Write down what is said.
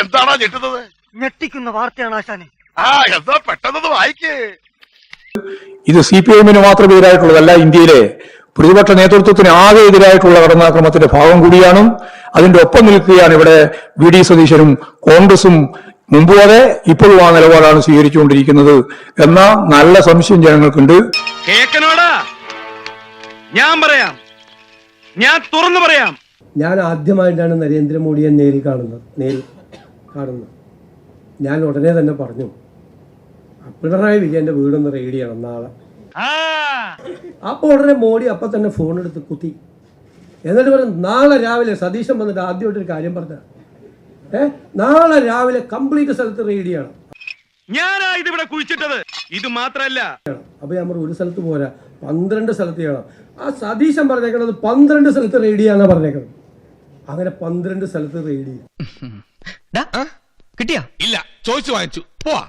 എന്താണോ ഞെട്ടുന്നത്? ഞെട്ടിക്കുന്ന വാർത്തയാണ് ആശാനെ. എന്താ പെട്ടെന്ന് വായിക്കേ. ഇത് CPIഎമ്മിന് മാത്രം എതിരായിട്ടുള്ളതല്ല, ഇന്ത്യയിലെ പ്രതിപക്ഷ നേതൃത്വത്തിന് ആകെ എതിരായിട്ടുള്ള കടന്നാക്രമണത്തിന്റെ ഭാഗം കൂടിയാണ്. അതിന്റെ ഒപ്പം നിൽക്കുകയാണ് ഇവിടെ VD സതീശനും കോൺഗ്രസും. മുമ്പ് വരെ ഇപ്പോഴും ആ നിലപാടാണ് സ്വീകരിച്ചുകൊണ്ടിരിക്കുന്നത് എന്ന നല്ല സംശയം ജനങ്ങൾക്കുണ്ട്. കേക്കനോടാ ഞാൻ പറയാം, ഞാൻ തുറന്നു പറയാം. ഞാൻ ആദ്യമായിട്ടാണ് നരേന്ദ്രമോദിയെ നേരിൽ കാണുന്നത്. ഞാൻ ഉടനെ തന്നെ പറഞ്ഞു, പിണറായി വിജയന്റെ വീടൊന്ന് റെയ്ഡ് ചെയ്യണം നാളെ. അപ്പോൾ ഉടനെ മോഡി അപ്പം തന്നെ ഫോൺ എടുത്ത് കുത്തി. എന്നിട്ട് പറഞ്ഞു, നാളെ രാവിലെ സതീശൻ വന്നിട്ട് ആദ്യമായിട്ടൊരു കാര്യം പറഞ്ഞ, നാളെ രാവിലെ കംപ്ലീറ്റ് സ്ഥലത്ത് റെയ്ഡ് ചെയ്യണം. ഞാനാ ഇതിവിടെ കുഴിച്ചിട്ടത്. ഇത് മാത്രല്ല. അപ്പൊ ഞാൻ പറഞ്ഞു, ഒരു സ്ഥലത്ത് പോരാ, 12 സ്ഥലത്ത് ചെയ്യണം. ആ സതീശൻ പറഞ്ഞേക്കണത് 12 സ്ഥലത്ത് റെയ്ഡ് ചെയ്യാന്നാ പറഞ്ഞേക്കണത്. അങ്ങനെ 12 സ്ഥലത്ത് റെയ്ഡ് ചെയ്യും. കിട്ടിയാ? ഇല്ല, ചോദിച്ചു വാങ്ങിച്ചു. പോവാ.